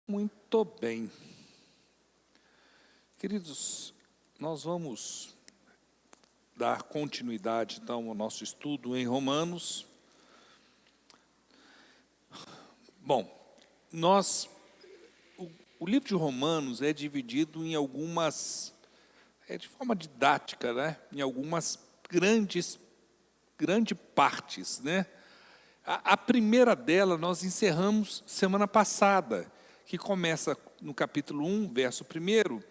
Muito bem. Queridos, nós vamos dar continuidade, então, ao nosso estudo em Romanos. Bom, o livro de Romanos é dividido em algumas, de forma didática, né? Em algumas grandes partes, né? A primeira dela nós encerramos semana passada, que começa no capítulo 1, verso 1,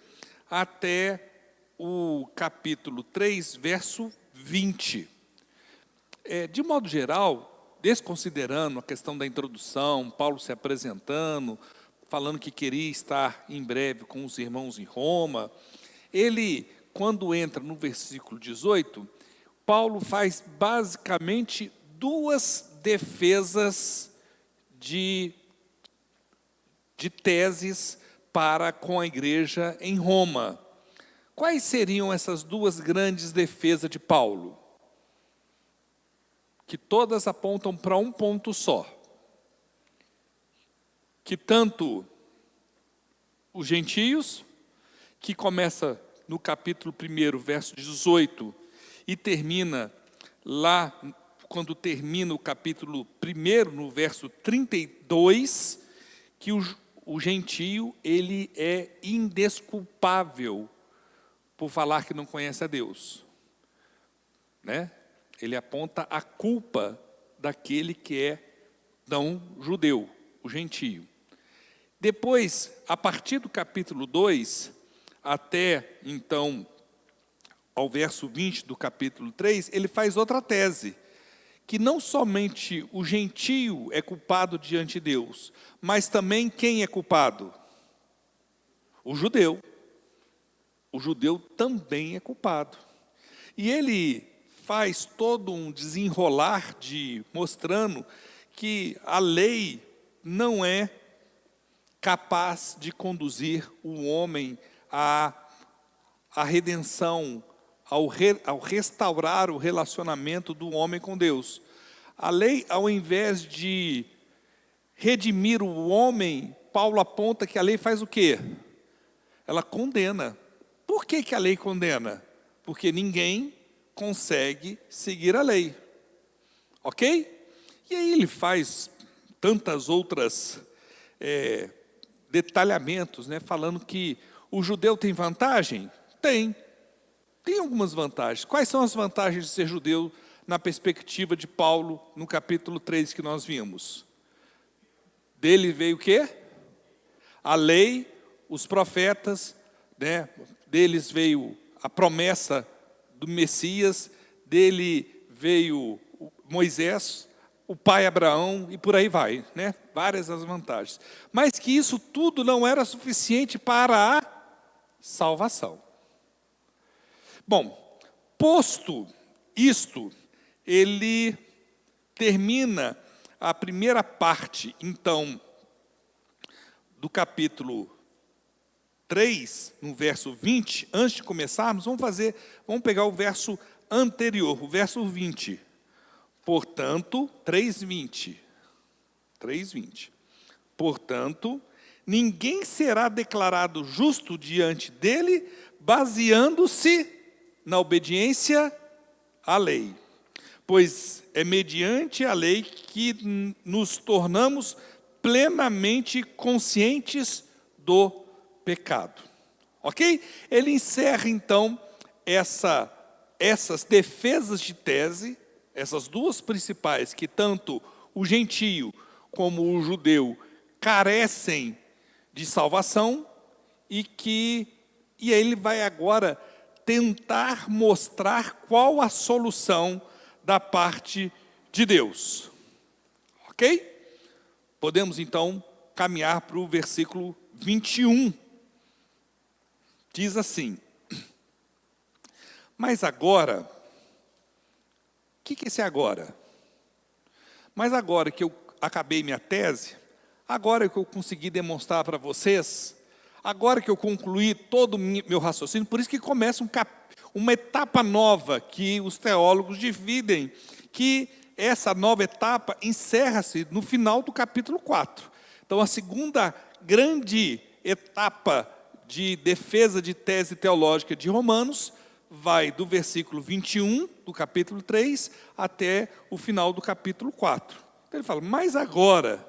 até o capítulo 3, verso 20. De modo geral, desconsiderando a questão da introdução, Paulo se apresentando, falando que queria estar em breve com os irmãos em Roma, ele, quando entra no versículo 18, Paulo faz basicamente duas defesas de teses para com a igreja em Roma. Quais seriam essas duas grandes defesas de Paulo? Que todas apontam para um ponto só. Que tanto os gentios, que começa no capítulo 1, verso 18, e termina lá, quando termina o capítulo 1, no verso 32, que o gentio, ele é indesculpável por falar que não conhece a Deus, né? Ele aponta a culpa daquele que é não judeu, o gentio. Depois, a partir do capítulo 2, até então, ao verso 20 do capítulo 3, ele faz outra tese, que não somente o gentio é culpado diante de Deus, mas também quem é culpado? O judeu. O judeu também é culpado. E ele faz todo um desenrolar mostrando que a lei não é capaz de conduzir o homem à redenção, ao restaurar o relacionamento do homem com Deus. A lei, ao invés de redimir o homem, Paulo aponta que a lei faz o quê? Ela condena. Por que a lei condena? Porque ninguém consegue seguir a lei. Ok? E aí ele faz tantas outras detalhamentos, né, falando que o judeu tem vantagem? Tem algumas vantagens. Quais são as vantagens de ser judeu na perspectiva de Paulo, no capítulo 3 que nós vimos? Dele veio o quê? A lei, os profetas, né? Deles veio a promessa do Messias, dele veio Moisés, o pai Abraão, e por aí vai, né? Várias as vantagens. Mas que isso tudo não era suficiente para a salvação. Bom, posto isto, ele termina a primeira parte, então, do capítulo 3, no verso 20. Antes de começarmos, vamos pegar o verso anterior, o verso 20. Portanto, 3:20. Portanto, ninguém será declarado justo diante dele, baseando-se na obediência à lei. Pois é mediante a lei que nos tornamos plenamente conscientes do pecado. Ok? Ele encerra, então, essas defesas de tese, essas duas principais, que tanto o gentio como o judeu carecem de salvação, e aí ele vai agora tentar mostrar qual a solução da parte de Deus. Ok? Podemos, então, caminhar para o versículo 21. Diz assim: mas agora, o que é esse agora? Mas agora que eu acabei minha tese, agora que eu consegui demonstrar para vocês, agora que eu concluí todo o meu raciocínio, por isso que começa uma etapa nova que os teólogos dividem, que essa nova etapa encerra-se no final do capítulo 4. Então, a segunda grande etapa de defesa de tese teológica de Romanos vai do versículo 21 do capítulo 3 até o final do capítulo 4. Então ele fala, mas agora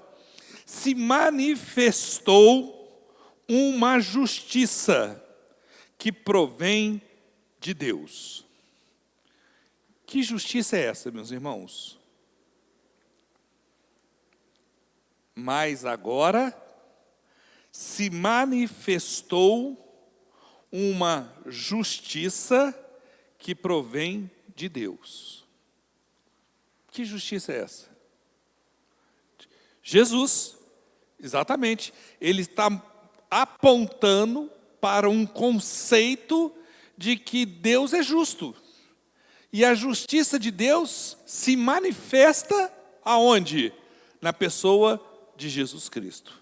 se manifestou uma justiça que provém de Deus. Que justiça é essa, meus irmãos? Mas agora se manifestou uma justiça que provém de Deus. Que justiça é essa? Jesus, exatamente, ele está apontando para um conceito de que Deus é justo. E a justiça de Deus se manifesta aonde? Na pessoa de Jesus Cristo.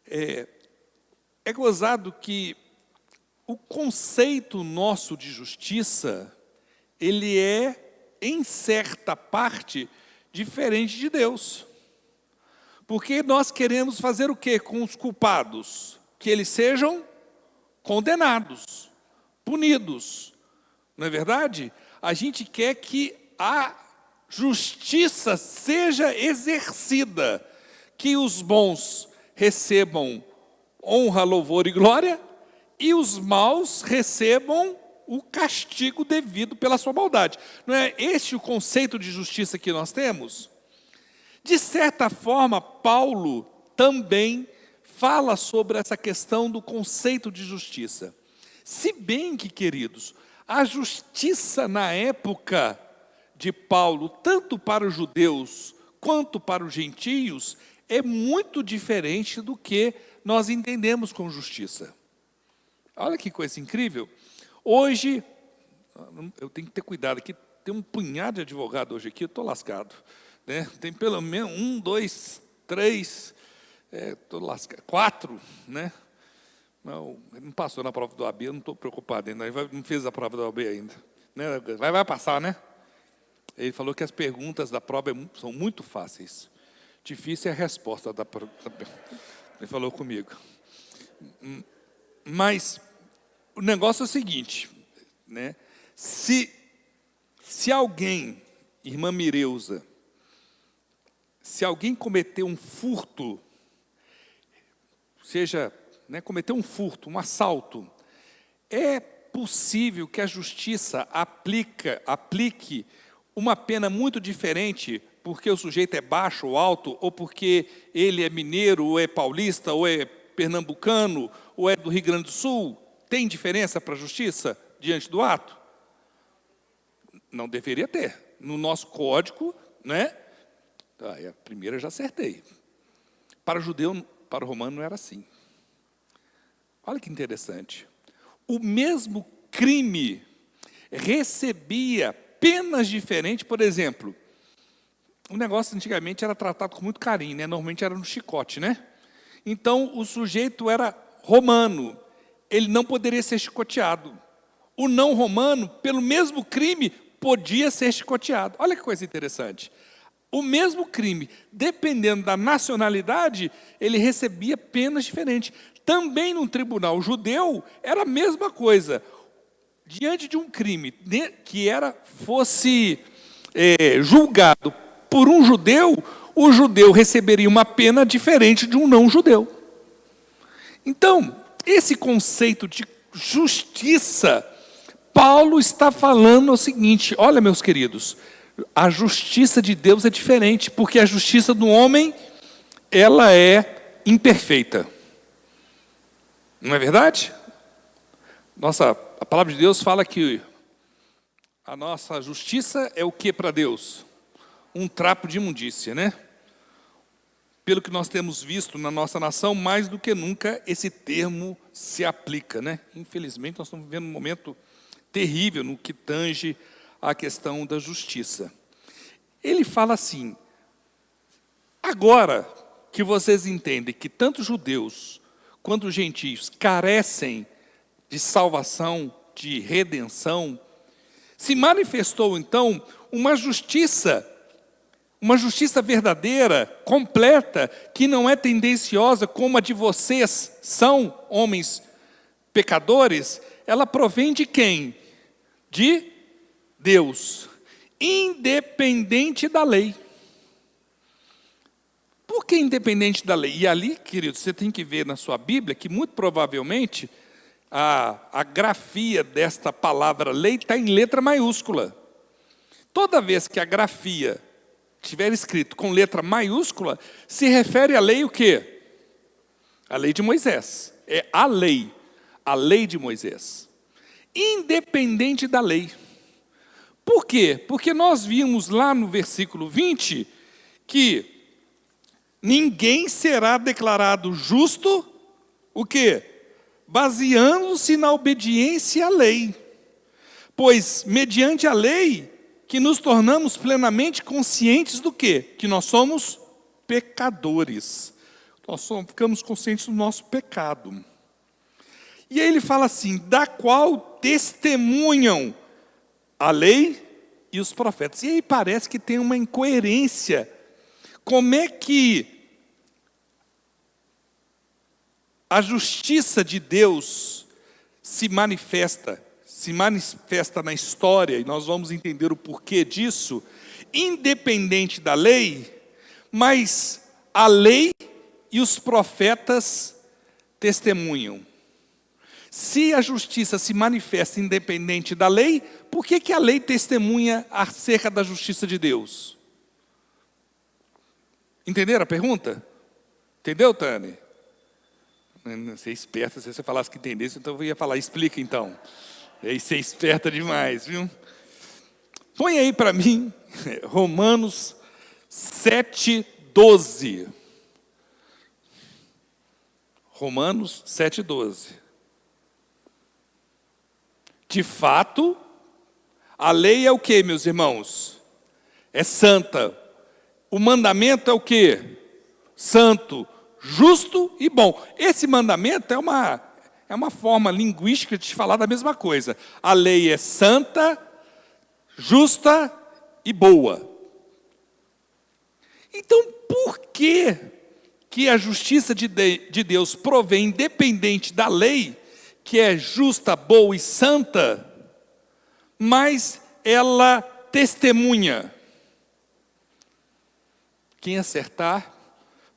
É gozado que o conceito nosso de justiça, ele é, em certa parte, diferente de Deus. Porque nós queremos fazer o quê com os culpados? Que eles sejam condenados, punidos. Não é verdade? A gente quer que a justiça seja exercida, que os bons recebam honra, louvor e glória, e os maus recebam o castigo devido pela sua maldade. Não é este o conceito de justiça que nós temos? De certa forma, Paulo também fala sobre essa questão do conceito de justiça. Se bem que, queridos, a justiça na época de Paulo, tanto para os judeus quanto para os gentios, é muito diferente do que nós entendemos com justiça. Olha que coisa incrível. Hoje, eu tenho que ter cuidado aqui, tem um punhado de advogado hoje aqui, eu estou lascado. Né? Tem pelo menos 1, 2, 3, estou lascado, 4, né? Não passou na prova do AB, eu não estou preocupado ainda, não fez a prova do AB ainda. Né? Vai passar, né? Ele falou que as perguntas da prova são muito fáceis. Difícil é a resposta da pergunta. Ele falou comigo. Mas o negócio é o seguinte, né? Se alguém, irmã Mireuza, se alguém cometer um furto, seja, né, cometer um furto, um assalto, é possível que a justiça aplique uma pena muito diferente porque o sujeito é baixo ou alto, ou porque ele é mineiro, ou é paulista, ou é pernambucano, ou é do Rio Grande do Sul? Tem diferença para a justiça diante do ato? Não deveria ter. No nosso código, né? A primeira já acertei. Para o judeu, para o romano não era assim. Olha que interessante. O mesmo crime recebia penas diferentes. Por exemplo, o negócio antigamente era tratado com muito carinho, né? Normalmente era no chicote, né? Então, o sujeito era romano, ele não poderia ser chicoteado. O não romano, pelo mesmo crime, podia ser chicoteado. Olha que coisa interessante. O mesmo crime, dependendo da nacionalidade, ele recebia penas diferentes. Também no tribunal judeu, era a mesma coisa. Diante de um crime que fosse julgado por um judeu, o judeu receberia uma pena diferente de um não judeu. Então, esse conceito de justiça, Paulo está falando o seguinte: olha, meus queridos, a justiça de Deus é diferente, porque a justiça do homem, ela é imperfeita. Não é verdade? A palavra de Deus fala que a nossa justiça é o que para Deus? Um trapo de imundícia, né? Pelo que nós temos visto na nossa nação, mais do que nunca esse termo se aplica, né? Infelizmente, nós estamos vivendo um momento terrível no que tange à questão da justiça. Ele fala assim: agora que vocês entendem que tanto judeus quanto os gentios carecem de salvação, de redenção, se manifestou então uma justiça uma justiça verdadeira, completa, que não é tendenciosa como a de vocês são, homens pecadores, ela provém de quem? De Deus, independente da lei. Por que independente da lei? E ali, querido, você tem que ver na sua Bíblia que muito provavelmente a grafia desta palavra lei está em letra maiúscula. Toda vez que a grafia estiver escrito com letra maiúscula, se refere à lei o quê? A lei de Moisés. É a lei de Moisés. Independente da lei. Por quê? Porque nós vimos lá no versículo 20 que ninguém será declarado justo, o quê? Baseando-se na obediência à lei. Pois, mediante a lei, que nos tornamos plenamente conscientes do quê? Que nós somos pecadores. Ficamos conscientes do nosso pecado. E aí ele fala assim, da qual testemunham a lei e os profetas. E aí parece que tem uma incoerência. Como é que a justiça de Deus se manifesta na história, e nós vamos entender o porquê disso, independente da lei, mas a lei e os profetas testemunham. Se a justiça se manifesta independente da lei, por que a lei testemunha acerca da justiça de Deus? Entenderam a pergunta? Entendeu, Tânia? Você é esperta, se você falasse que entendesse, então eu ia falar, explica então. E você é esperta demais, viu? Põe aí para mim, Romanos 7:12. Romanos 7:12. De fato, a lei é o que, meus irmãos? É santa. O mandamento é o que? Santo, justo e bom. Esse mandamento é uma forma linguística de falar da mesma coisa. A lei é santa, justa e boa. Então, por que a justiça de Deus provém independente da lei, que é justa, boa e santa, mas ela testemunha? Quem acertar,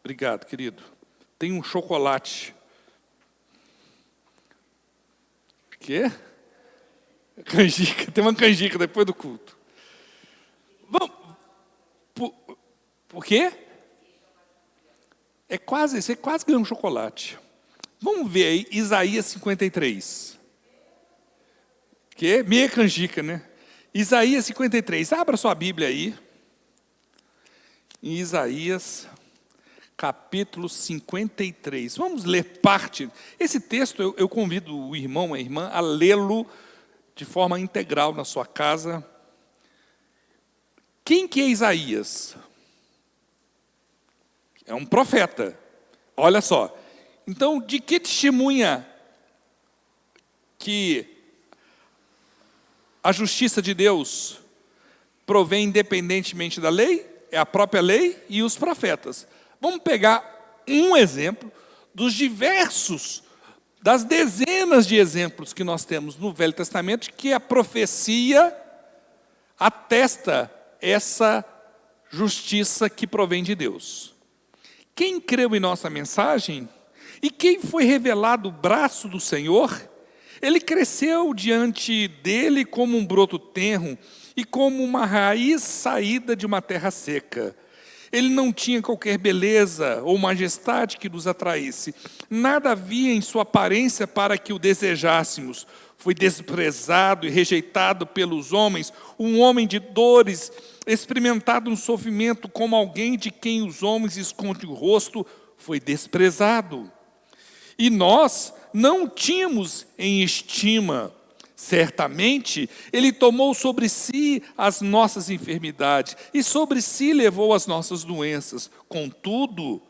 obrigado, querido. Tem um chocolate. Quê? Canjica, tem uma canjica depois do culto. Vamos. Por quê? Você quase ganhou um chocolate. Vamos ver aí, Isaías 53. Que? Meia canjica, né? Isaías 53. Abra sua Bíblia aí. Em Isaías, capítulo 53. Vamos ler parte. Esse texto eu convido o irmão, a irmã, a lê-lo de forma integral na sua casa. Quem que é Isaías? É um profeta. Olha só. Então, de que testemunha que a justiça de Deus provém independentemente da lei? É a própria lei e os profetas. Vamos pegar um exemplo das dezenas de exemplos que nós temos no Velho Testamento, que a profecia atesta essa justiça que provém de Deus. Quem creu em nossa mensagem e quem foi revelado o braço do Senhor, ele cresceu diante dele como um broto tenro e como uma raiz saída de uma terra seca. Ele não tinha qualquer beleza ou majestade que nos atraísse. Nada havia em sua aparência para que o desejássemos. Foi desprezado e rejeitado pelos homens, um homem de dores, experimentado um sofrimento como alguém de quem os homens escondem o rosto, foi desprezado. E nós não tínhamos em estima. Certamente, Ele tomou sobre si as nossas enfermidades e sobre si levou as nossas doenças. Contudo,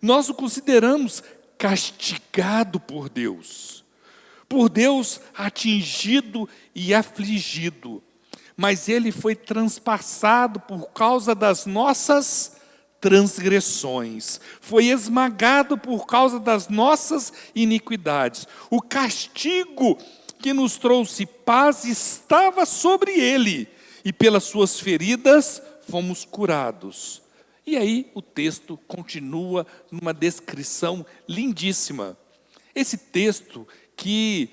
nós o consideramos castigado por Deus atingido e afligido. mas ele foi transpassado por causa das nossas transgressões, foi esmagado por causa das nossas iniquidades. O castigo que nos trouxe paz estava sobre ele, e pelas suas feridas fomos curados. E aí o texto continua numa descrição lindíssima. Esse texto, que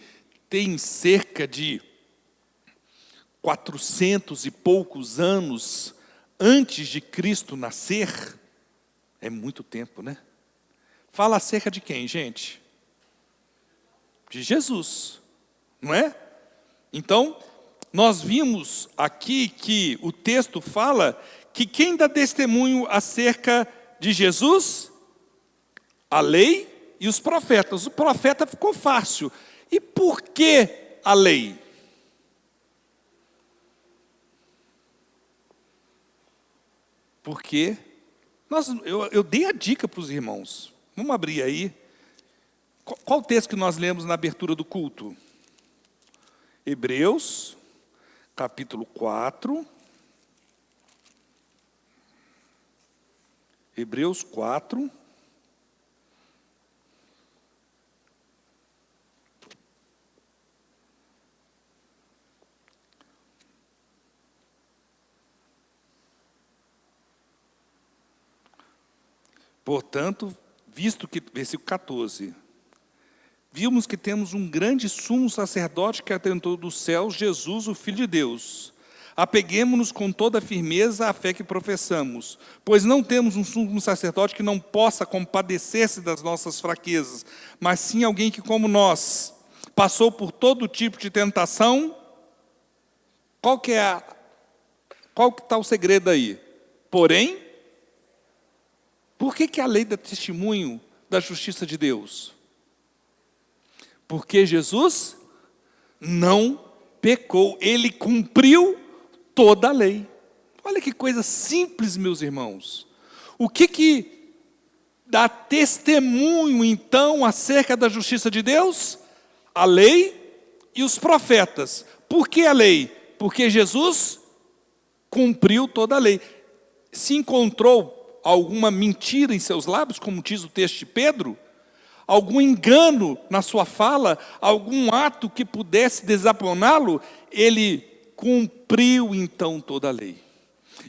tem cerca de 400 e poucos anos antes de Cristo nascer, é muito tempo, né? Fala acerca de quem, gente? De Jesus, não é? Então, nós vimos aqui que o texto fala que quem dá testemunho acerca de Jesus? A lei e os profetas. O profeta ficou fácil. E por que a lei? Porque eu dei a dica para os irmãos. Vamos abrir aí. Qual o texto que nós lemos na abertura do culto? Hebreus, capítulo 4. Hebreus 4. Portanto, visto que, versículo 14, vimos que temos um grande sumo sacerdote que atentou dos céus, Jesus, o Filho de Deus. Apeguemo-nos com toda a firmeza à fé que professamos, pois não temos um sumo sacerdote que não possa compadecer-se das nossas fraquezas, mas sim alguém que, como nós, passou por todo tipo de tentação. Qual que está o segredo aí? Porém, por que a lei dá testemunho da justiça de Deus? Porque Jesus não pecou, ele cumpriu toda a lei. Olha que coisa simples, meus irmãos. O que dá testemunho, então, acerca da justiça de Deus? A lei e os profetas. Por que a lei? Porque Jesus cumpriu toda a lei. Se encontrou alguma mentira em seus lábios, como diz o texto de Pedro, algum engano na sua fala, algum ato que pudesse desaponá-lo, ele cumpriu então toda a lei.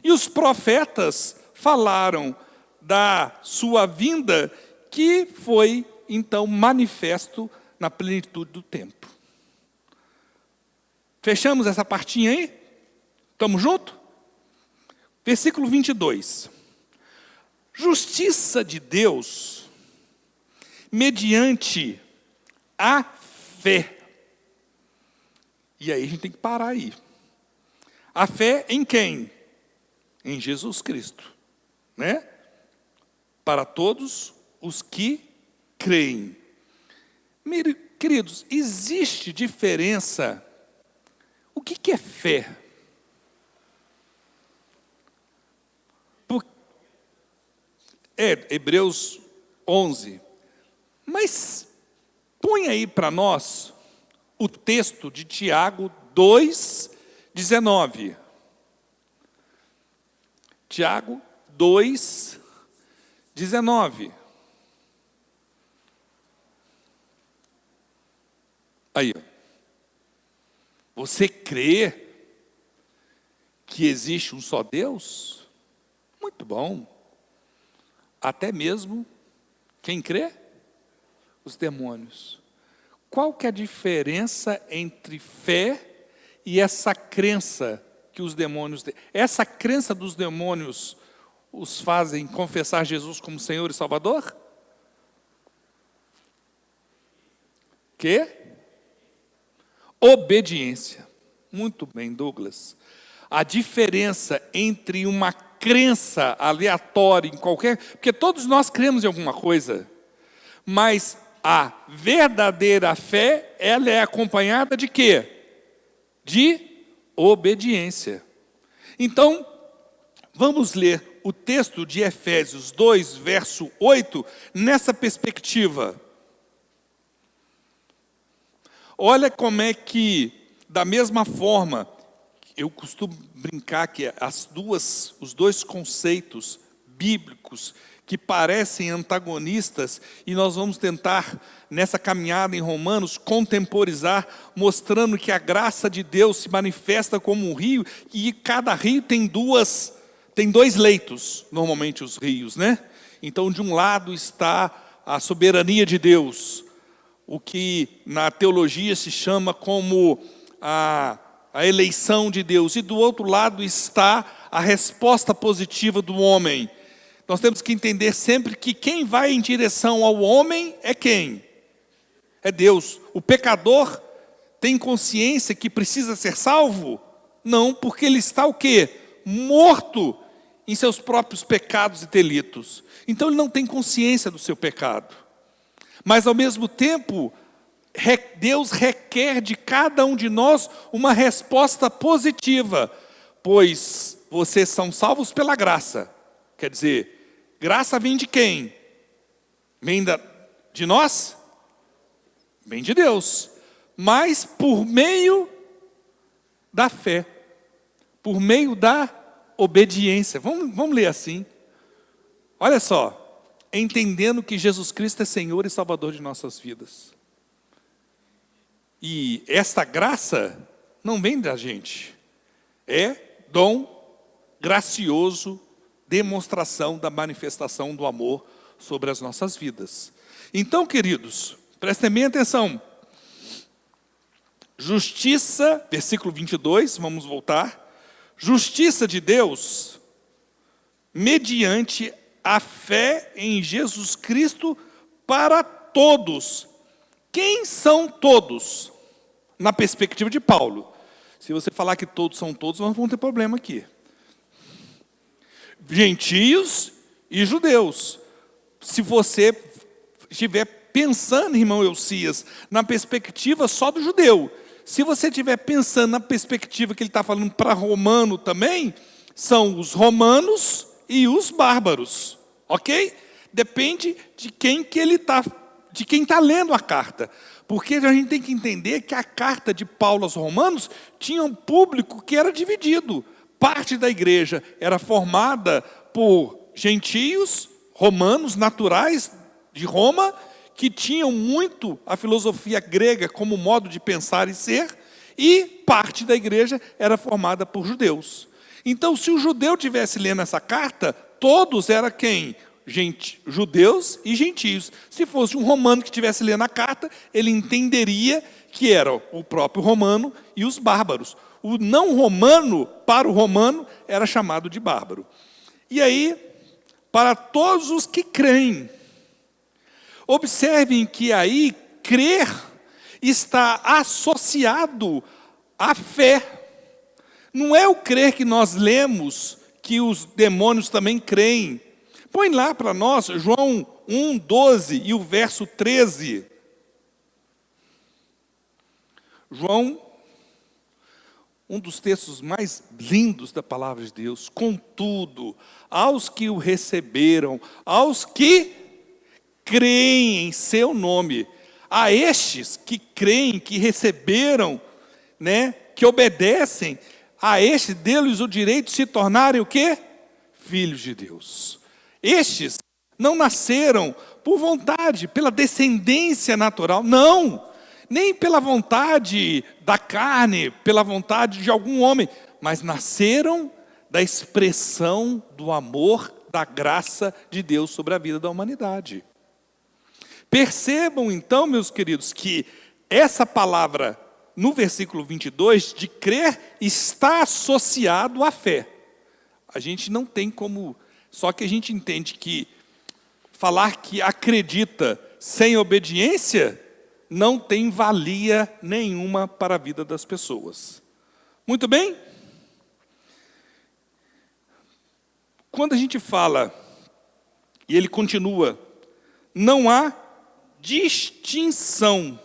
E os profetas falaram da sua vinda, que foi então manifesto na plenitude do tempo. Fechamos essa partinha aí? Estamos juntos? Versículo 22. Justiça de Deus mediante a fé. E aí a gente tem que parar aí. A fé em quem? Em Jesus Cristo, né? Para todos os que creem. Queridos, existe diferença. O que é fé? Hebreus 11. Mas põe aí para nós o texto de Tiago 2:19. Tiago 2:19. Aí, você crê que existe um só Deus? Muito bom. Até mesmo, quem crê? Os demônios. Qual que é a diferença entre fé e essa crença que os demônios têm? Essa crença dos demônios os fazem confessar Jesus como Senhor e Salvador? Que? Obediência. Muito bem, Douglas. A diferença entre uma crença aleatória em qualquer... Porque todos nós cremos em alguma coisa. Mas a verdadeira fé, ela é acompanhada de quê? De obediência. Então, vamos ler o texto de Efésios 2, verso 8, nessa perspectiva. Olha como é que, da mesma forma eu costumo brincar que os dois conceitos bíblicos que parecem antagonistas, e nós vamos tentar, nessa caminhada em Romanos, contemporizar, mostrando que a graça de Deus se manifesta como um rio, e cada rio tem dois leitos, normalmente os rios, né? Então, de um lado está a soberania de Deus, o que na teologia se chama como a eleição de Deus, e do outro lado está a resposta positiva do homem. Nós temos que entender sempre que quem vai em direção ao homem é quem? É Deus. O pecador tem consciência que precisa ser salvo? Não, porque ele está o quê? Morto em seus próprios pecados e delitos. Então ele não tem consciência do seu pecado. Mas ao mesmo tempo, Deus requer de cada um de nós uma resposta positiva, pois vocês são salvos pela graça. Quer dizer, graça vem de quem? Vem de nós? Vem de Deus. Mas por meio da fé, por meio da obediência. Vamos ler assim. Olha só, entendendo que Jesus Cristo é Senhor e Salvador de nossas vidas. E esta graça não vem da gente. É dom gracioso, demonstração da manifestação do amor sobre as nossas vidas. Então, queridos, prestem bem atenção. Justiça, versículo 22, vamos voltar. Justiça de Deus, mediante a fé em Jesus Cristo para todos. Quem são todos? Na perspectiva de Paulo. Se você falar que todos são todos, nós vamos ter problema aqui. Gentios e judeus. Se você estiver pensando, irmão Elcias, na perspectiva só do judeu, se você estiver pensando na perspectiva que ele está falando para romano também, são os romanos e os bárbaros, ok? Depende de quem está lendo a carta. Porque a gente tem que entender que a carta de Paulo aos Romanos tinha um público que era dividido. Parte da igreja era formada por gentios, romanos, naturais de Roma, que tinham muito a filosofia grega como modo de pensar e ser, e parte da igreja era formada por judeus. Então, se o judeu tivesse lendo essa carta, todos eram quem? Judeus e gentios. Se fosse um romano que estivesse lendo a carta, ele entenderia que era o próprio romano e os bárbaros. O não romano, para o romano, era chamado de bárbaro. E aí, para todos os que creem, observem que aí, crer está associado à fé. Não é o crer que nós lemos, que os demônios também creem. Põe lá para nós, João 1:12 e o verso 13. João, um dos textos mais lindos da palavra de Deus. Contudo, aos que o receberam, aos que creem em seu nome, a estes que creem, que receberam, que obedecem, a estes deu-lhes o direito de se tornarem o quê? Filhos de Deus. Estes não nasceram por vontade, pela descendência natural, não, nem pela vontade da carne, pela vontade de algum homem, mas nasceram da expressão do amor, da graça de Deus sobre a vida da humanidade. Percebam então, meus queridos, que essa palavra, no versículo 22, de crer, está associado à fé. A gente não tem como... Só que a gente entende que falar que acredita sem obediência não tem valia nenhuma para a vida das pessoas. Muito bem? Quando a gente fala, e ele continua, não há distinção.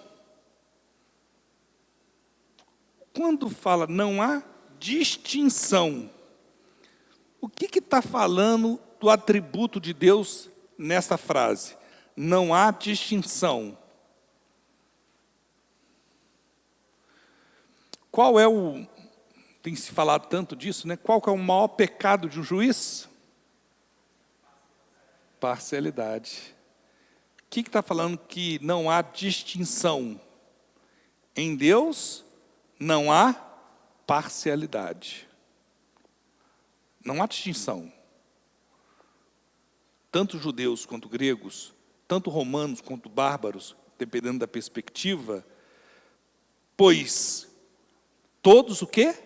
Quando fala não há distinção, o que está falando do atributo de Deus nessa frase? Não há distinção. Qual é tem se falado tanto disso, né? Qual que é o maior pecado de um juiz? Parcialidade. O que está falando? Que não há distinção. Em Deus não há parcialidade. Não há distinção. Tanto judeus quanto gregos, tanto romanos quanto bárbaros, dependendo da perspectiva, pois todos o quê?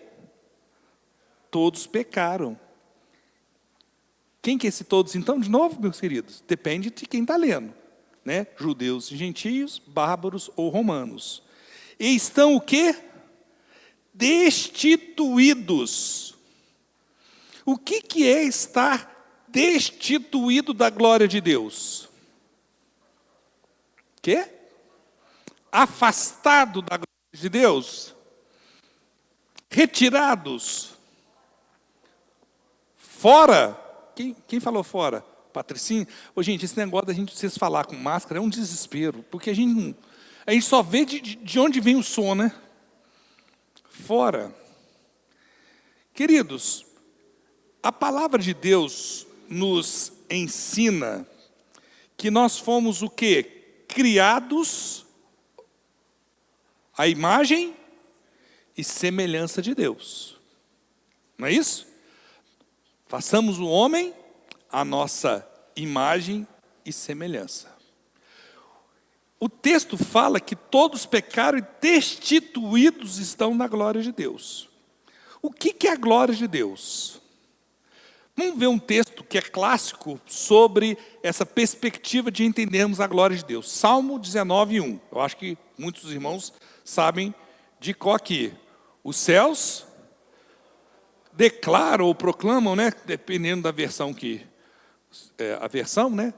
Todos pecaram. Quem que é esse todos então? De novo, meus queridos, depende de quem está lendo, né? Judeus e gentios, bárbaros ou romanos. E estão o quê? Destituídos. O que é estar destituído da glória de Deus? Quê? Afastado da glória de Deus? Retirados? Fora? Quem falou fora? Patricinha? Ô, gente, esse negócio da gente vocês falar com máscara é um desespero, porque a gente só vê de onde vem o som, né? Fora. Queridos, a palavra de Deus nos ensina que nós fomos o quê? Criados à imagem e semelhança de Deus. Não é isso? Façamos o homem a nossa imagem e semelhança. O texto fala que todos pecaram e destituídos estão na glória de Deus. O que é a glória de Deus? Vamos ver um texto que é clássico sobre essa perspectiva de entendermos a glória de Deus. Salmo 19:1. Eu acho que muitos dos irmãos sabem de qual aqui. Os céus declaram ou proclamam, né? Dependendo da versão a versão, né?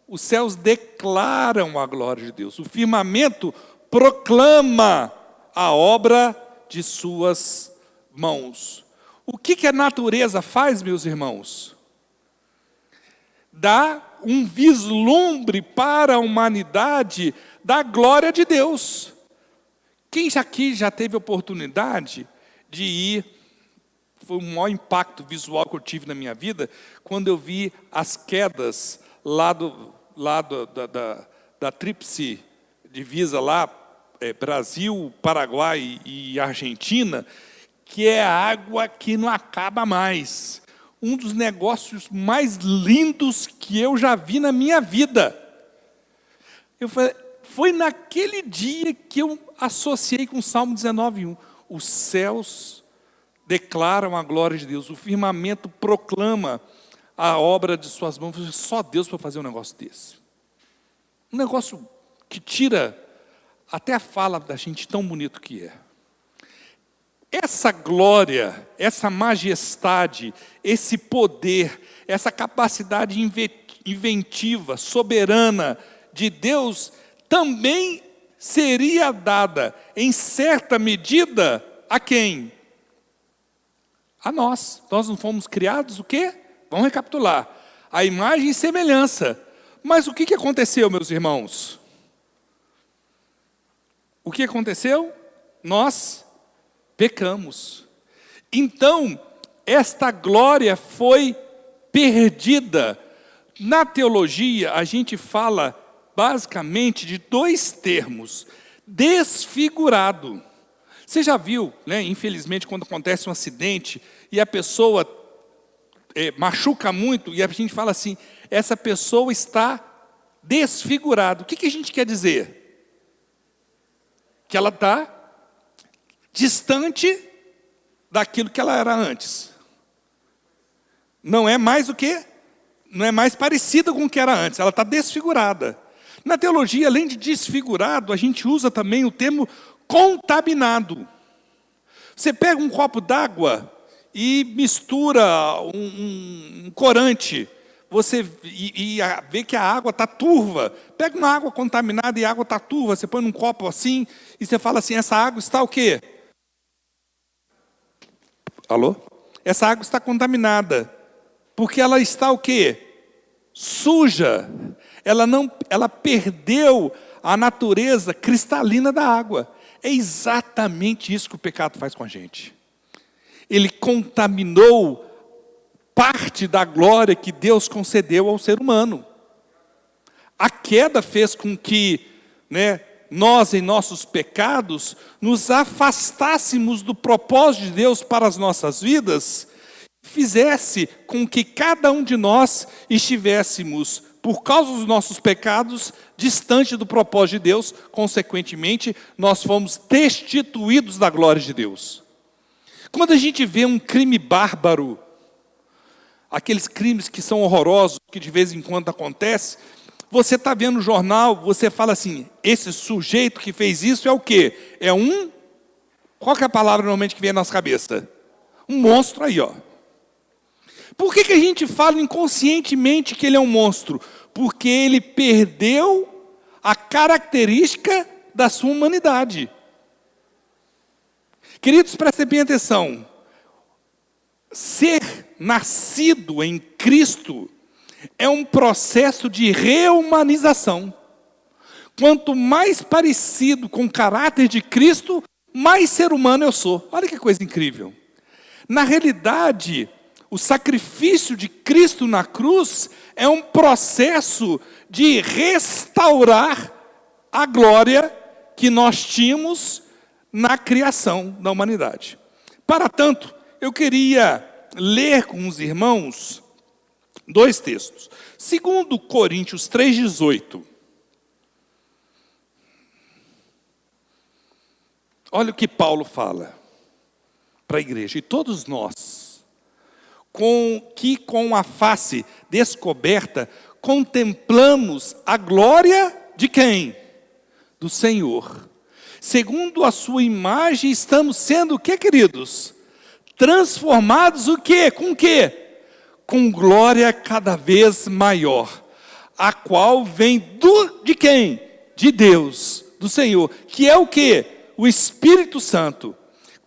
Os céus declaram a glória de Deus. O firmamento proclama a obra de suas mãos. O que a natureza faz, meus irmãos? Dá um vislumbre para a humanidade da glória de Deus. Quem aqui já teve oportunidade de ir, foi o maior impacto visual que eu tive na minha vida, quando eu vi as quedas lá da tríplice divisa lá, Brasil, Paraguai e Argentina, que é água que não acaba mais. Um dos negócios mais lindos que eu já vi na minha vida. Foi naquele dia que eu associei com o Salmo 19:1. Os céus declaram a glória de Deus, o firmamento proclama a obra de suas mãos. Só Deus para fazer um negócio desse. Um negócio que tira até a fala da gente, tão bonito que é. Essa glória, essa majestade, esse poder, essa capacidade inventiva, soberana de Deus, também seria dada, em certa medida, a quem? A nós. Nós não fomos criados o quê? Vamos recapitular. A imagem e semelhança. Mas o que aconteceu, meus irmãos? O que aconteceu? Nós pecamos. Então, esta glória foi perdida. Na teologia, a gente fala basicamente de dois termos. Desfigurado. Você já viu, né, infelizmente, quando acontece um acidente e a pessoa machuca muito, e a gente fala assim, essa pessoa está desfigurada. O que a gente quer dizer? Que ela está distante daquilo que ela era antes. Não é mais o quê? Não é mais parecida com o que era antes, ela está desfigurada. Na teologia, além de desfigurado, a gente usa também o termo contaminado. Você pega um copo d'água e mistura um corante, você vê que a água está turva. Pega uma água contaminada e a água está turva, você põe num copo assim, e você fala assim, essa água está o quê? Alô? Essa água está contaminada, porque ela está o quê? Suja. Ela perdeu a natureza cristalina da água. É exatamente isso que o pecado faz com a gente. ele contaminou parte da glória que Deus concedeu ao ser humano. A queda fez com que, nós, em nossos pecados, nos afastássemos do propósito de Deus para as nossas vidas, fizesse com que cada um de nós estivéssemos, por causa dos nossos pecados, distante do propósito de Deus. Consequentemente, nós fomos destituídos da glória de Deus. Quando a gente vê um crime bárbaro, aqueles crimes que são horrorosos, que de vez em quando acontecem, você está vendo no jornal, você fala assim, esse sujeito que fez isso é o quê? Qual que é a palavra normalmente que vem na nossa cabeça? Um monstro aí, ó. Por que a gente fala inconscientemente que ele é um monstro? Porque ele perdeu a característica da sua humanidade. Queridos, prestem bem atenção. Ser nascido em Cristo é um processo de reumanização. Quanto mais parecido com o caráter de Cristo, mais ser humano eu sou. Olha que coisa incrível. Na realidade, o sacrifício de Cristo na cruz é um processo de restaurar a glória que nós tínhamos na criação da humanidade. Para tanto, eu queria ler com os irmãos 2 textos. 2 Coríntios 3,18. Olha o que Paulo fala para a igreja. E todos nós, com a face descoberta, contemplamos a glória de quem? Do Senhor. Segundo a sua imagem, estamos sendo o que, queridos? Transformados o quê? Com o quê? Com glória cada vez maior, a qual vem de quem? De Deus, do Senhor, que é o quê? O Espírito Santo.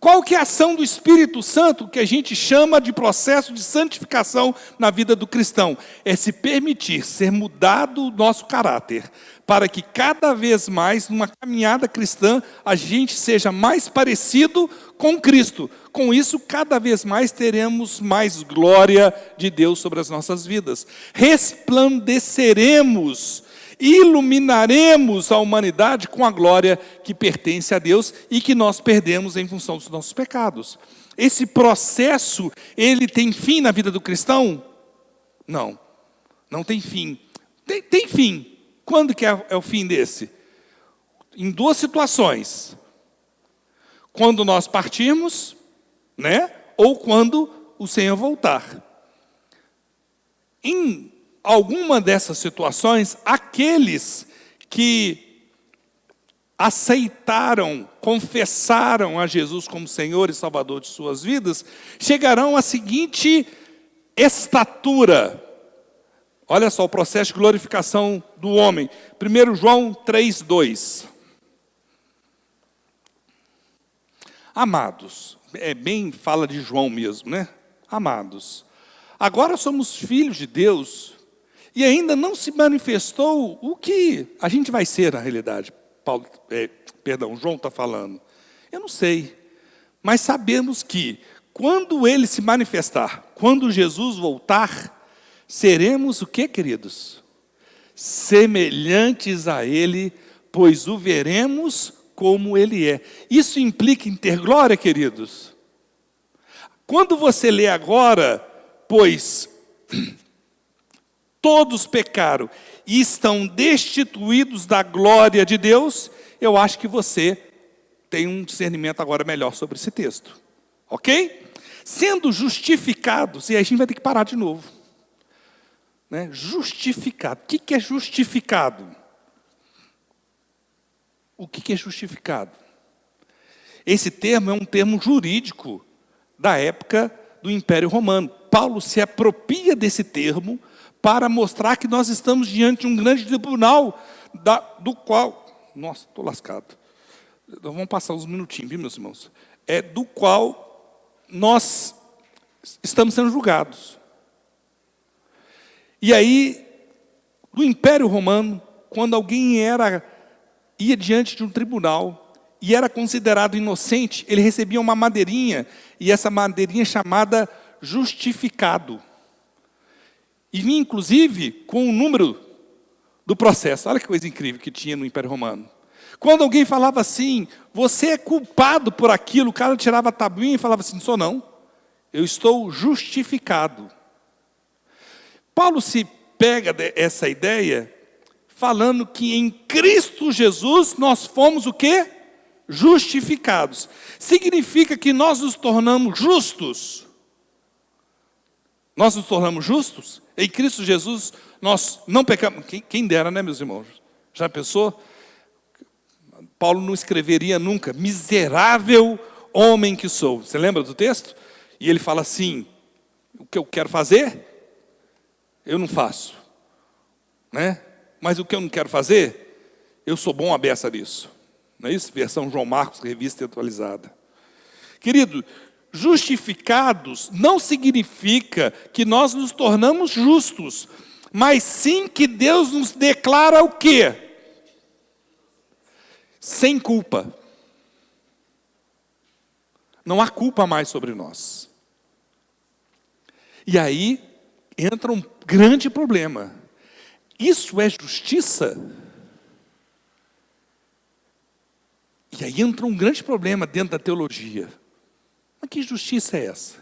Qual que é a ação do Espírito Santo, que a gente chama de processo de santificação na vida do cristão? É se permitir ser mudado o nosso caráter, para que cada vez mais, numa caminhada cristã, a gente seja mais parecido com Cristo. Com isso, cada vez mais teremos mais glória de Deus sobre as nossas vidas. Resplandeceremos, iluminaremos a humanidade com a glória que pertence a Deus e que nós perdemos em função dos nossos pecados. Esse processo, ele tem fim na vida do cristão? Não, não tem fim. Tem fim. Quando que é o fim desse? Em 2 situações. Quando nós partirmos, ou quando o Senhor voltar. Em alguma dessas situações, aqueles que aceitaram, confessaram a Jesus como Senhor e Salvador de suas vidas, chegarão à seguinte estatura. Olha só o processo de glorificação do homem. 1 João 3,2. Amados, bem fala de João mesmo, Amados, agora somos filhos de Deus e ainda não se manifestou o que a gente vai ser na realidade. João está falando. Eu não sei, mas sabemos que quando ele se manifestar, quando Jesus voltar, seremos o que, queridos? Semelhantes a ele, pois o veremos como ele é. Isso implica em ter glória, queridos? Quando você lê agora, pois todos pecaram e estão destituídos da glória de Deus, eu acho que você tem um discernimento agora melhor sobre esse texto. Ok? Sendo justificados, e aí a gente vai ter que parar de novo. Justificado. O que é justificado? O que é justificado? Esse termo é um termo jurídico da época do Império Romano. Paulo se apropria desse termo para mostrar que nós estamos diante de um grande tribunal do qual... Nossa, estou lascado. Então, vamos passar uns minutinhos, viu, meus irmãos? Do qual nós estamos sendo julgados. E aí, no Império Romano, quando alguém ia diante de um tribunal e era considerado inocente, ele recebia uma madeirinha, e essa madeirinha é chamada justificado. E vinha, inclusive, com o número do processo. Olha que coisa incrível que tinha no Império Romano. Quando alguém falava assim, você é culpado por aquilo, o cara tirava a tabuinha e falava assim, não sou não, eu estou justificado. Paulo se pega essa ideia, falando que em Cristo Jesus nós fomos o quê? Justificados. Significa que nós nos tornamos justos. Nós nos tornamos justos? Em Cristo Jesus nós não pecamos. Quem dera, né, meus irmãos? Já pensou? Paulo não escreveria nunca, miserável homem que sou. Você lembra do texto? E ele fala assim, o que eu quero fazer, eu não faço. Né? Mas o que eu não quero fazer, eu sou bom à beça nisso. Não é isso? Versão João Marcos, revista atualizada. Querido, justificados não significa que nós nos tornamos justos, mas sim que Deus nos declara o quê? Sem culpa. Não há culpa mais sobre nós. E aí entra um grande problema. Isso é justiça? E aí entra um grande problema dentro da teologia. Mas que justiça é essa?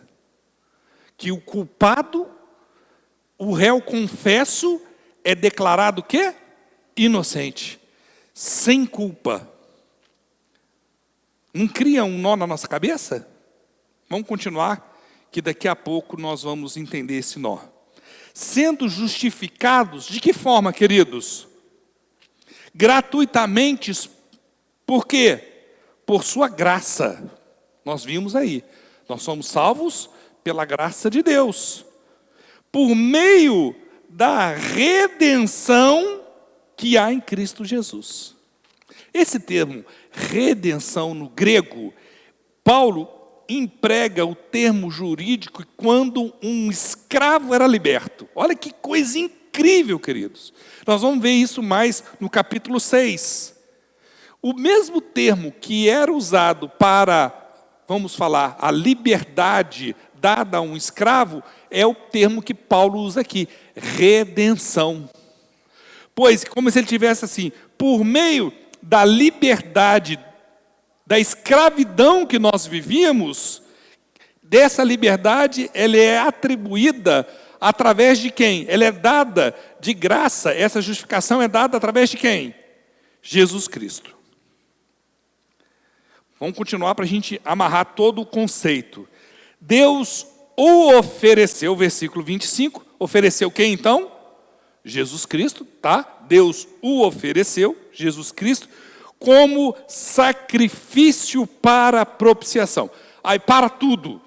Que o culpado, o réu confesso, é declarado o quê? Inocente. Sem culpa. Não cria um nó na nossa cabeça? Vamos continuar, que daqui a pouco nós vamos entender esse nó. Sendo justificados, de que forma, queridos? Gratuitamente, por quê? Por sua graça. Nós vimos aí, nós somos salvos pela graça de Deus. Por meio da redenção que há em Cristo Jesus. Esse termo, redenção no grego, Paulo emprega o termo jurídico quando um escravo era liberto. Olha que coisa incrível, queridos. Nós vamos ver isso mais no capítulo 6. O mesmo termo que era usado para, vamos falar, a liberdade dada a um escravo, é o termo que Paulo usa aqui, redenção. Pois, como se ele tivesse assim, por meio da liberdade, da escravidão que nós vivíamos, dessa liberdade, ela é atribuída através de quem? Ela é dada de graça, essa justificação é dada através de quem? Jesus Cristo. Vamos continuar para a gente amarrar todo o conceito. Deus o ofereceu, versículo 25, ofereceu quem então? Jesus Cristo, tá? Deus o ofereceu, Jesus Cristo, como sacrifício para propiciação. Aí para tudo.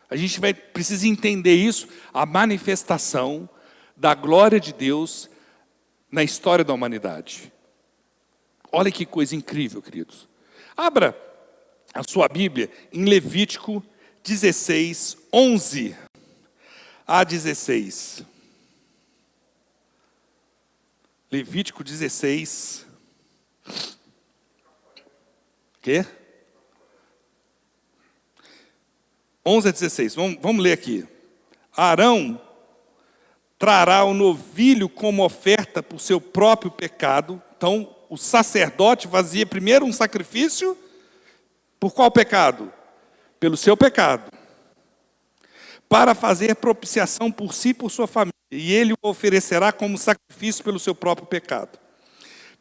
A gente precisa entender isso, a manifestação da glória de Deus na história da humanidade. Olha que coisa incrível, queridos. Abra a sua Bíblia em Levítico 16, 11 a 16. Levítico 16. Quê? 11 a 16. Vamos ler aqui. Arão trará o novilho como oferta por seu próprio pecado. Então, o sacerdote fazia primeiro um sacrifício. Por qual pecado? Pelo seu pecado. Para fazer propiciação por si e por sua família. E ele o oferecerá como sacrifício pelo seu próprio pecado.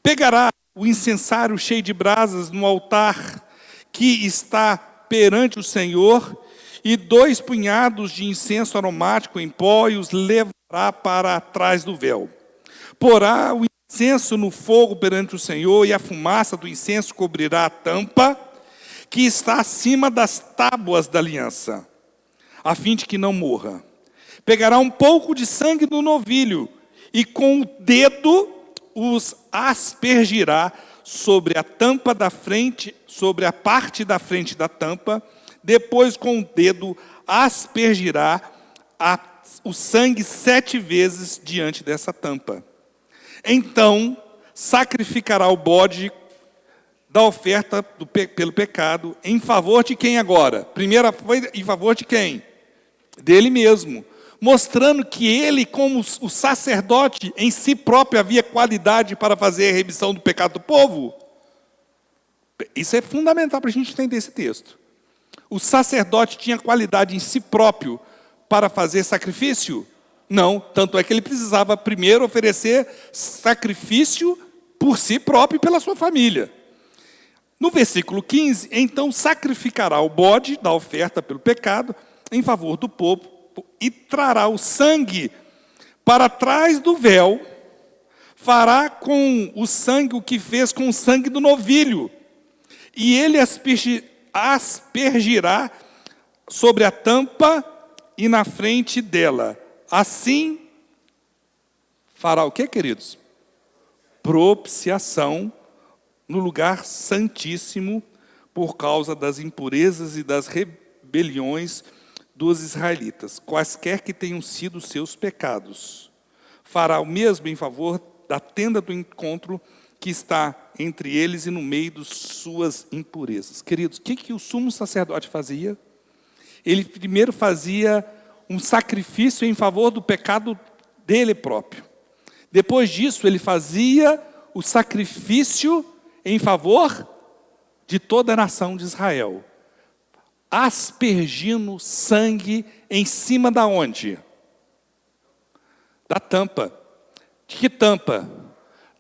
Pegará o incensário cheio de brasas no altar que está perante o Senhor, e 2 punhados de incenso aromático em pó, e os levará para trás do véu. Porá o incenso no fogo perante o Senhor, e a fumaça do incenso cobrirá a tampa que está acima das tábuas da aliança, a fim de que não morra. Pegará um pouco de sangue do novilho, e com o dedo os aspergirá sobre a tampa da frente, sobre a parte da frente da tampa. Depois, com o dedo, aspergirá o sangue 7 vezes diante dessa tampa. Então, sacrificará o bode da oferta pelo pecado, em favor de quem agora? Primeira foi em favor de quem? Dele mesmo. Mostrando que ele, como o sacerdote, em si próprio havia qualidade para fazer a remissão do pecado do povo. Isso é fundamental para a gente entender esse texto. O sacerdote tinha qualidade em si próprio para fazer sacrifício? Não, tanto é que ele precisava primeiro oferecer sacrifício por si próprio e pela sua família. No versículo 15, então sacrificará o bode da oferta pelo pecado em favor do povo e trará o sangue para trás do véu, fará com o sangue o que fez com o sangue do novilho, e ele aspergirá sobre a tampa e na frente dela. Assim, fará o que, queridos? Propiciação no lugar santíssimo por causa das impurezas e das rebeliões dos israelitas, quaisquer que tenham sido seus pecados. Fará o mesmo em favor da tenda do encontro que está entre eles e no meio de suas impurezas. Queridos, o que o sumo sacerdote fazia? Ele primeiro fazia um sacrifício em favor do pecado dele próprio. Depois disso, ele fazia o sacrifício em favor de toda a nação de Israel, aspergindo sangue em cima da onde? Da tampa. De que tampa?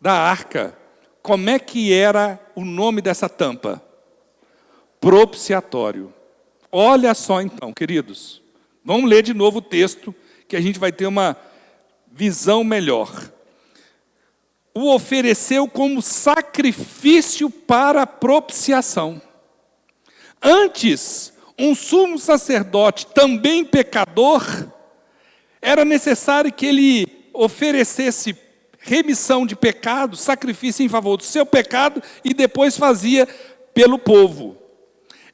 Da arca. Como é que era o nome dessa tampa? Propiciatório. Olha só então, queridos. Vamos ler de novo o texto, que a gente vai ter uma visão melhor. O ofereceu como sacrifício para propiciação. Antes, um sumo sacerdote, também pecador, era necessário que ele oferecesse remissão de pecado, sacrifício em favor do seu pecado, e depois fazia pelo povo.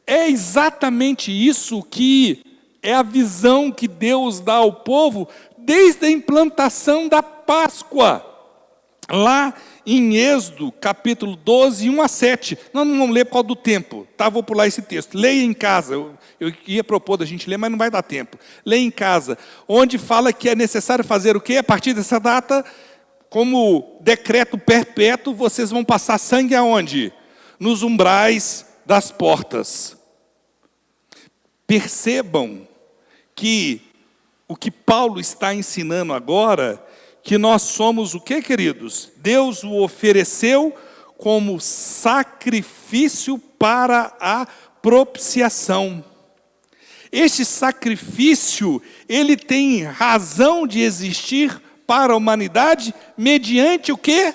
É exatamente isso que é a visão que Deus dá ao povo desde a implantação da Páscoa. Lá em Êxodo, capítulo 12, 1 a 7. Nós não vamos ler por causa do tempo, tá? Vou pular esse texto. Leia em casa. Eu ia propor da gente ler, mas não vai dar tempo. Leia em casa, onde fala que é necessário fazer o quê? A partir dessa data, como decreto perpétuo, vocês vão passar sangue aonde? Nos umbrais das portas. Percebam que o que Paulo está ensinando agora, que nós somos o que, queridos? Deus o ofereceu como sacrifício para a propiciação. Este sacrifício, ele tem razão de existir para a humanidade mediante o quê?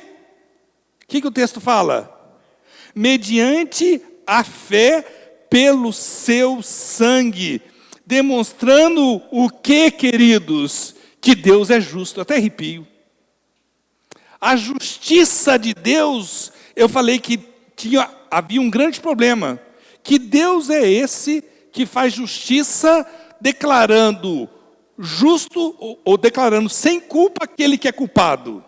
O que o texto fala? Mediante a fé pelo seu sangue. Demonstrando o que, queridos? Que Deus é justo. Até arrepio. A justiça de Deus, eu falei que havia um grande problema. Que Deus é esse que faz justiça declarando justo ou declarando sem culpa aquele que é culpado.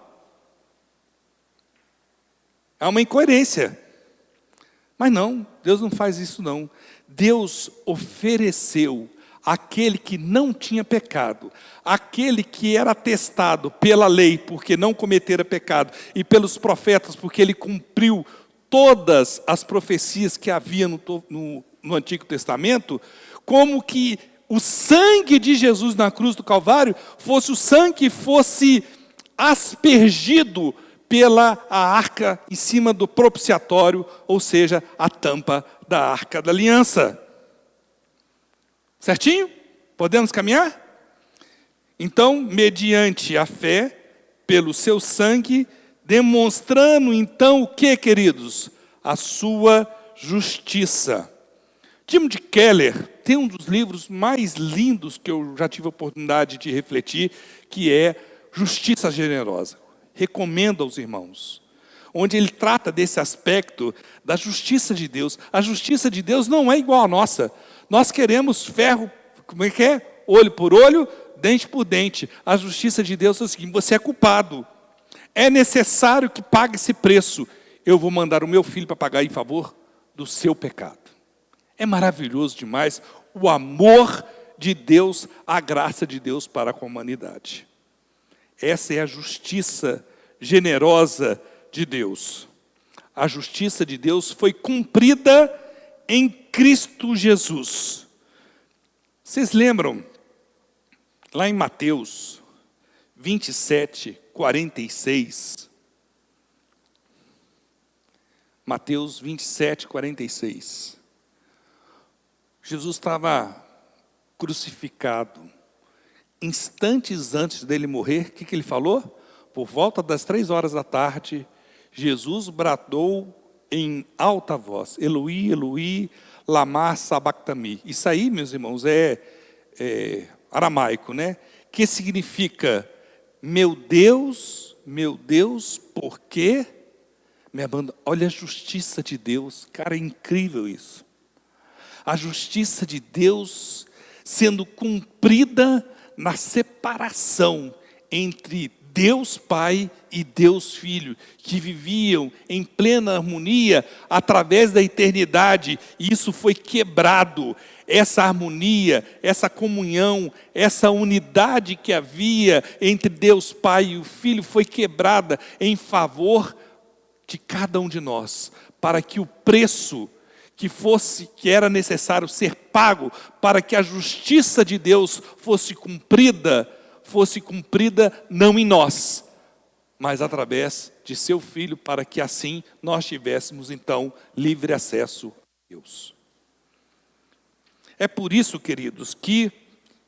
É uma incoerência. Mas não, Deus não faz isso não. Deus ofereceu aquele que não tinha pecado, aquele que era atestado pela lei porque não cometera pecado e pelos profetas porque ele cumpriu todas as profecias que havia no Antigo Testamento, como que o sangue de Jesus na cruz do Calvário fosse o sangue que fosse aspergido pela arca em cima do propiciatório, ou seja, a tampa da arca da aliança. Certinho? Podemos caminhar? Então, mediante a fé, pelo seu sangue, demonstrando então o que, queridos? A sua justiça. Timothy Keller tem um dos livros mais lindos que eu já tive a oportunidade de refletir, que é Justiça Generosa. Recomendo aos irmãos. Onde ele trata desse aspecto da justiça de Deus. A justiça de Deus não é igual à nossa. Nós queremos ferro, como é que é? Olho por olho, dente por dente. A justiça de Deus é o seguinte: você é culpado. É necessário que pague esse preço. eu vou mandar o meu filho para pagar em favor do seu pecado. É maravilhoso demais o amor de Deus, a graça de Deus para com a humanidade. Essa é a justiça generosa de Deus. A justiça de Deus foi cumprida em Cristo Jesus. Vocês lembram, lá em Mateus 27, 46. Mateus 27, 46. Jesus estava crucificado. Instantes antes dele morrer, o que ele falou? Por volta das 3 horas da tarde, Jesus bradou em alta voz: Eloi, Eloi, lama sabachthani. Isso aí, meus irmãos, é aramaico, né? Que significa: meu Deus, por que me abandonou? Olha a justiça de Deus, cara, é incrível isso. A justiça de Deus sendo cumprida na separação entre Deus Pai e Deus Filho, que viviam em plena harmonia através da eternidade, e isso foi quebrado. Essa harmonia, essa comunhão, essa unidade que havia entre Deus Pai e o Filho foi quebrada em favor de cada um de nós, para que o preço que era necessário ser pago para que a justiça de Deus fosse cumprida não em nós, mas através de seu Filho, para que assim nós tivéssemos então livre acesso a Deus. É por isso, queridos, que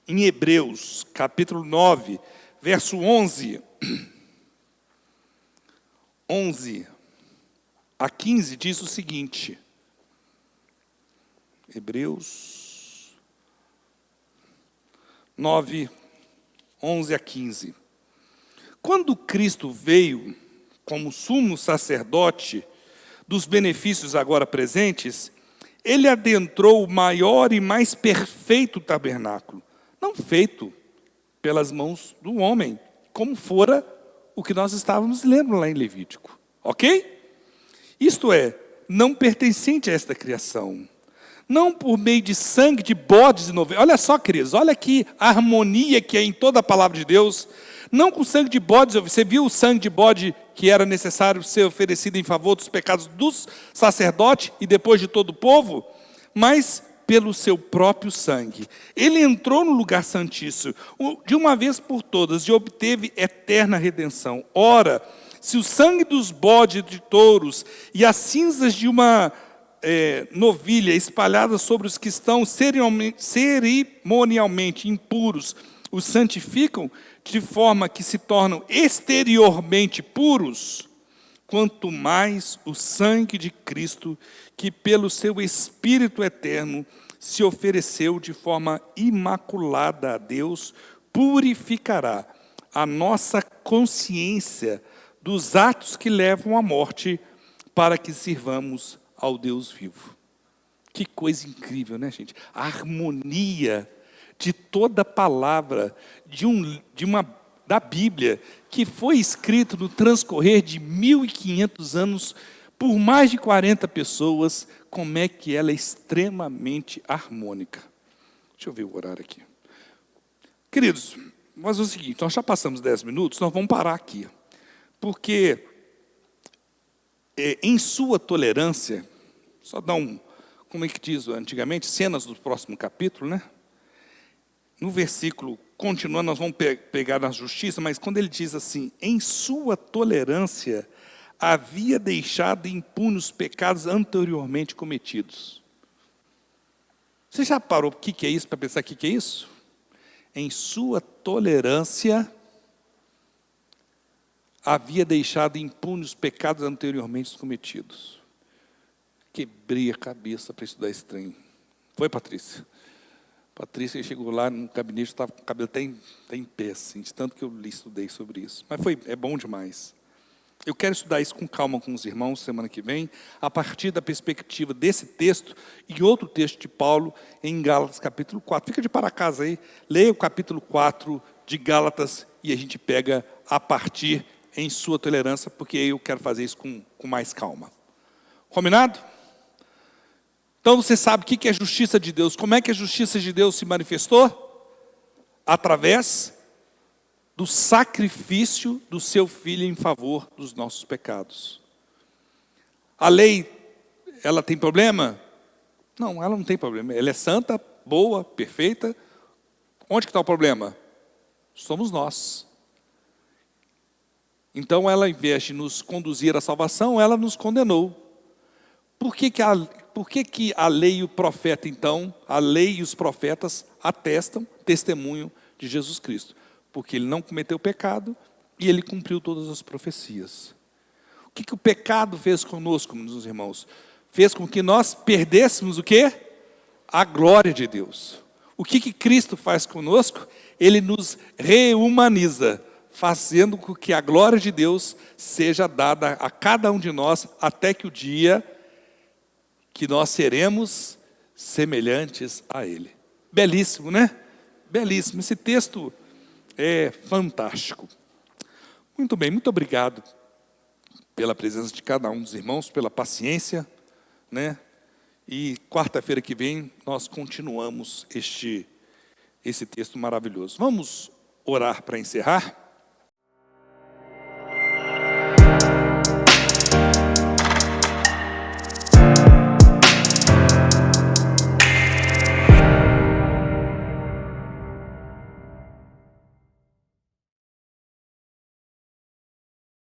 em Hebreus capítulo 9, verso 11 a 15 diz o seguinte: Hebreus 9, 11 a 15. Quando Cristo veio como sumo sacerdote dos benefícios agora presentes, ele adentrou o maior e mais perfeito tabernáculo, não feito pelas mãos do homem, como fora o que nós estávamos lendo lá em Levítico. Ok? Isto é, não pertencente a esta criação. Não por meio de sangue de bodes e novilhos. Olha só, queridos, olha aqui a harmonia que é em toda a palavra de Deus. Não com sangue de bodes. Você viu o sangue de bode que era necessário ser oferecido em favor dos pecados dos sacerdotes e depois de todo o povo? Mas pelo seu próprio sangue. Ele entrou no lugar santíssimo de uma vez por todas e obteve eterna redenção. Ora, se o sangue dos bodes e de touros e as cinzas de uma novilha espalhada sobre os que estão cerimonialmente impuros os santificam, de forma que se tornam exteriormente puros, quanto mais o sangue de Cristo, que pelo seu Espírito eterno se ofereceu de forma imaculada a Deus, purificará a nossa consciência dos atos que levam à morte, para que sirvamos ao Deus vivo. Que coisa incrível, né, gente? A harmonia de toda a palavra da Bíblia, que foi escrito no transcorrer de 1500 anos, por mais de 40 pessoas, como é que ela é extremamente harmônica. Deixa eu ver o horário aqui. Queridos, vamos fazer o seguinte, nós já passamos 10 minutos, nós vamos parar aqui. Porque em sua tolerância, só dá como é que diz antigamente, cenas do próximo capítulo, né? No versículo, continuando, nós vamos pegar na justiça, mas quando ele diz assim: em sua tolerância, havia deixado impunes os pecados anteriormente cometidos. Você já parou o que é isso, para pensar o que é isso? Em sua tolerância, havia deixado impunes os pecados anteriormente cometidos. Quebrei a cabeça para estudar esse trem. Foi, Patrícia? Patrícia chegou lá no gabinete, estava com o cabelo até em pé, assim, de tanto que eu estudei sobre isso. Mas é bom demais. Eu quero estudar isso com calma com os irmãos semana que vem, a partir da perspectiva desse texto e outro texto de Paulo em Gálatas capítulo 4. Fica de para casa aí, leia o capítulo 4 de Gálatas e a gente pega a partir em sua tolerância, porque eu quero fazer isso com mais calma. Combinado? Então você sabe o que é a justiça de Deus. Como é que a justiça de Deus se manifestou? Através do sacrifício do seu Filho em favor dos nossos pecados. A lei, ela tem problema? Não, ela não tem problema. Ela é santa, boa, perfeita. Onde que está o problema? Somos nós. Então ela, em vez de nos conduzir à salvação, ela nos condenou. Por que que a lei e o profeta, então, a lei e os profetas atestam, testemunham de Jesus Cristo? Porque ele não cometeu pecado e ele cumpriu todas as profecias. O que o pecado fez conosco, meus irmãos? Fez com que nós perdêssemos o quê? A glória de Deus. O que Cristo faz conosco? Ele nos reumaniza, fazendo com que a glória de Deus seja dada a cada um de nós, até que o dia que nós seremos semelhantes a Ele. Belíssimo, né? Belíssimo. Esse texto é fantástico. Muito bem, muito obrigado pela presença de cada um dos irmãos, pela paciência, né? E quarta-feira que vem nós continuamos esse texto maravilhoso. Vamos orar para encerrar?